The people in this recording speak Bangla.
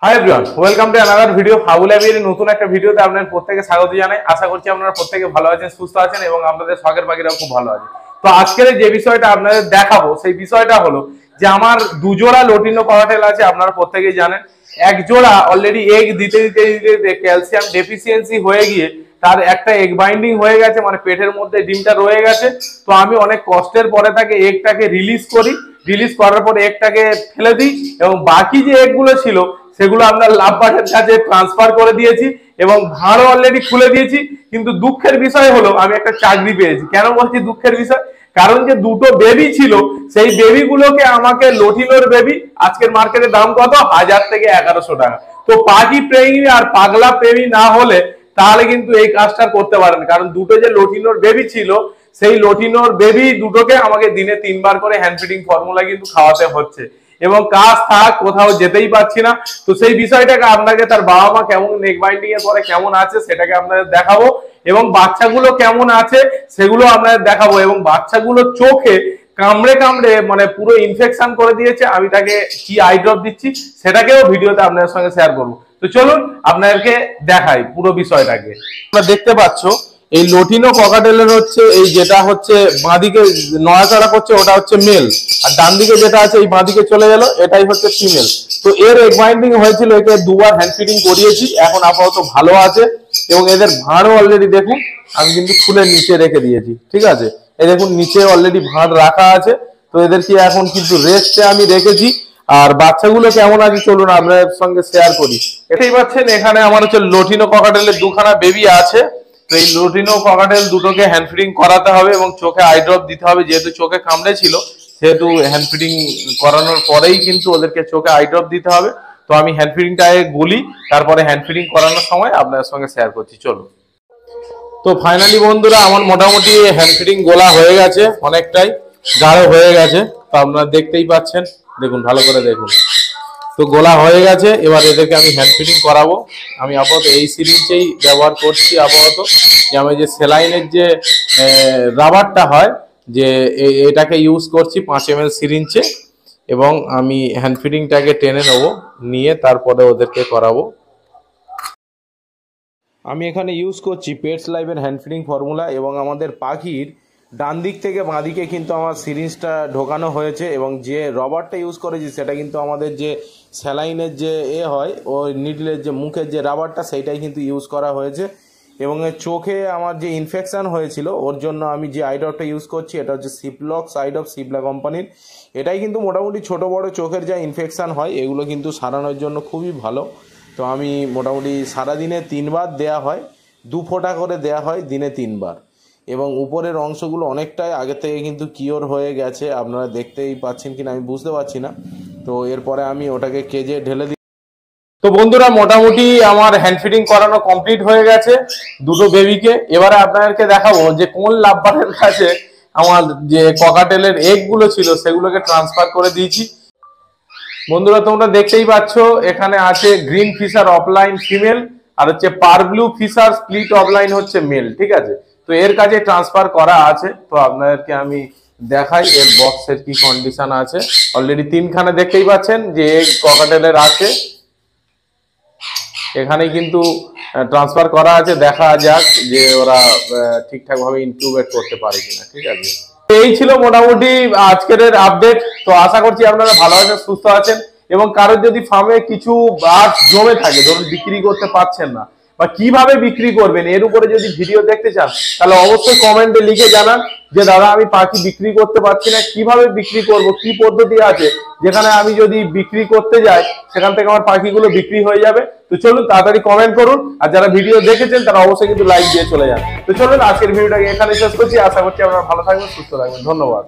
High everyone, welcome to another video. Habul Abir নতুন একটা ভিডিওতে আপনাদের প্রত্যেককে স্বাগত জানাই। আশা করছি আপনারা প্রত্যেকে ভালো আছেন, সুস্থ আছেন এবং আপনাদের শখের পাখিরাও খুব ভালো আছে। তো আজকের যে বিষয়টা আপনাদের দেখাবো সেই বিষয়টা হলো যে আমার দুজোড়া লটিনো ককাটেল আছে। আপনারা প্রত্যেকেই জানেন এক জোড়া অলরেডি এগ দিতে দিতে দিতে ক্যালসিয়াম ডেফিসিয়েন্সি হয়ে গিয়ে তার একটা এগ বাইন্ডিং হয়ে গেছে, মানে পেটের মধ্যে ডিমটা রয়ে গেছে। তো আমি অনেক কষ্টের পরে তাকে এগটাকে রিলিজ করি, রিলিজ করার পরে এগটাকে ফেলে দিই এবং বাকি যে এগগুলো ছিল সেগুলো আমরা লাভবাটের কাছে ট্রান্সফার করে দিয়েছি এবং ভাড়ও অলরেডি খুলে দিয়েছি। কিন্তু দুঃখের বিষয় হলো আমি একটা চাকরি পেয়েছি। কেন বলছি দুঃখের বিষয়? কারণ যে দুটো বেবি ছিল সেই বেবিগুলোকে আমাকে লটিনোর বেবি আজকের মার্কেটে দাম কত, 1000 থেকে 1100 টাকা। তো পাখি প্রেমী আর পাগলা প্রেমী না হলে তাহলে কিন্তু এই কাজটা করতে পারেন, কারণ দুটো যে লটিনোর বেবি ছিল সেই লটিনোর বেবি দুটোকে আমাকে দিনে 3 বার করে হ্যান্ড ফিডিং ফর্মুলা কিন্তু খাওয়াতে হচ্ছে এবং কাজ থাক কোথাও যেতেই পারছি না। তো সেই বিষয়টাকে আপনাকে তার বাবা মা কেমন নেক বাইন্ডিং এর পরে কেমন আছে সেটাকে আপনাদের দেখাবো এবং বাচ্চাগুলো কেমন আছে সেগুলো আপনাদের দেখাবো এবং বাচ্চাগুলো চোখে কামড়ে কামড়ে মানে পুরো ইনফেকশন করে দিয়েছে। আমি তাকে কি আই ড্রপ দিচ্ছি সেটাকেও ভিডিওতে আপনাদের সঙ্গে শেয়ার করবো। তো চলুন আপনাদেরকে দেখাই পুরো বিষয়টাকে। তোমরা দেখতে পাচ্ছ এই লটিনো ককাটেলের হচ্ছে এই যেটা হচ্ছে বাঁদিকে নড়াচড়া করছে ওটা হচ্ছে মেল, আর ডান দিকে যেটা আছে এই বাঁদিকে চলে গেল এটাই হচ্ছে ফিমেল। তো এর এগ বাইন্ডিং হয়েছিল, একে 2 বার হ্যান্ড ফিডিং করিয়েছি, এখন আপাতত ভালো আছে এবং এদের ভাঁড়ও অলরেডি দেখুন আমি কিন্তু খুলে নিচে রেখে দিয়েছি। ঠিক আছে, এই দেখুন নিচে অলরেডি ভাঁড় রাখা আছে। তো এদেরকে এখন কিন্তু রেস্টে আমি রেখেছি। আর বাচ্চাগুলো কেমন আছে চলুন আপনাদের সঙ্গে শেয়ার করি। এটাই পাচ্ছেন এখানে আমার হচ্ছে লটিনো ককাটেলের 2খানা বেবি আছে। তো এই লটিনো ককাটেল দুটোকে হ্যান্ড ফিডিং করাতে হবে এবং চোখে আই ড্রপ দিতে হবে, যেহেতু চোখে কামড়ে ছিল সেহেতু হ্যান্ড ফিডিং করানোর পরেই কিন্তু ওদেরকে চোখে আই ড্রপ দিতে হবে। তো আমি হ্যান্ড ফিডিংটা গুলি, তারপরে হ্যান্ড ফিডিং করানোর সময় আপনাদের সঙ্গে শেয়ার করছি চলুন। তো ফাইনালি বন্ধুরা আমার মোটামুটি হ্যান্ড ফিডিং গোলা হয়ে গেছে, অনেকটাই গাঢ় হয়ে গেছে। তো আপনারা দেখতেই পাচ্ছেন, দেখুন ভালো করে দেখুন। তো গোলা হয়ে গেছে, এবার এদেরকে আমি হ্যান্ড ফিডিং করাবো। আমি আপাতত এই সিরিঞ্জেই ব্যবহার করছি আপাতত, যে আমি যে সেলাইনের যে রাবারটা হয় যে এটাকে ইউজ করছি 5 ml সিরিঞ্জে এবং আমি হ্যান্ড ফিডিংটাকে টেনে নেবো, নিয়ে তারপরে ওদেরকে করাবো। আমি এখানে ইউজ করছি পেটস লাইভের হ্যান্ড ফিডিং ফর্মুলা এবং আমাদের পাখির ডান দিক থেকে বাঁ দিকে কিন্তু আমার সিরিঞ্জটা ঢোকানো হয়েছে এবং যে রবারটা ইউজ করেছি সেটা কিন্তু আমাদের যে স্যালাইনের যে হয় ওই নিডলের যে মুখের যে রাবারটা সেইটাই কিন্তু ইউজ করা হয়েছে এবং চোখে আমার যে ইনফেকশান হয়েছিল ওর জন্য আমি যে আই ড্রপটা ইউজ করছি এটা হচ্ছে সিপ্লক্স আই ড্রপ, সিবলা কোম্পানির। এটাই কিন্তু মোটামুটি ছোট বড় চোখের যা ইনফেকশান হয় এগুলো কিন্তু সারানোর জন্য খুবই ভালো। তো আমি মোটামুটি সারাদিনে 3 বার দেয়া হয়, 2 ফোঁটা করে দেয়া হয় দিনে 3 বার এবং উপরের অংশগুলো অনেকটাই আগে থেকে কিন্তু কিওর হয়ে গেছে, আপনারা দেখতেই পাচ্ছেন কিনা আমি বুঝতে পারছি না। তো এরপরে আমি ওটাকে কেজে ঢেলে দিই। তো বন্ধুরা মোটামুটি আমার হ্যান্ড ফিডিং করানো কমপ্লিট হয়ে গেছে দুটো বেবিকে। এবারে আপনাদেরকে দেখাবো যে কোন লাভবারের কাছে আমার যে ককাটেলের এগগুলো ছিল সেগুলোকে ট্রান্সফার করে দিয়েছি। বন্ধুরা তোমরা দেখতেই পাচ্ছ এখানে আছে গ্রিন ফিশার অফলাইন ফিমেল আর হচ্ছে পার ব্লু ফিশার স্প্লিট অফলাইন হচ্ছে মেল। ঠিক আছে, তো এর কাছে ট্রান্সফার করা আছে। তো আপনাদেরকে আমি দেখাই এর বক্সের কি কন্ডিশন আছে। অলরেডি 3খানা দেখতেই পাচ্ছেন যে ককাটেলের আছে, এখানেই কিন্তু ট্রান্সফার করা আছে। দেখা যাক যে ওরা ঠিকঠাক ভাবে ইনকিউবেট করতে পারে কিনা। ঠিক আছে, এই ছিল মোটামুটি আজকের আপডেট। তো আশা করছি আপনারা ভালো আছেন, সুস্থ আছেন এবং কারোর যদি ফার্মে কিছু বার্ড জমে থাকে, ধরুন বিক্রি করতে পারছেন না বা কিভাবে বিক্রি করবেন এর উপরে যদি ভিডিও দেখতে চান তাহলে অবশ্যই কমেন্টে লিখে জানান যে দাদা আমি পাখি বিক্রি করতে পারছি না, কিভাবে বিক্রি করব, কি পদ্ধতি আছে যেখানে আমি যদি বিক্রি করতে যাই সেখান থেকে আমার পাখিগুলো বিক্রি হয়ে যাবে। তো চলুন তাড়াতাড়ি কমেন্ট করুন, আর যারা ভিডিও দেখেছেন তারা অবশ্যই কিন্তু লাইক দিয়ে চলে যান। তো চলুন আজকের ভিডিওটাকে এখানে শেষ করছি। আশা করছি আপনারা ভালো থাকবেন, সুস্থ থাকবেন। ধন্যবাদ।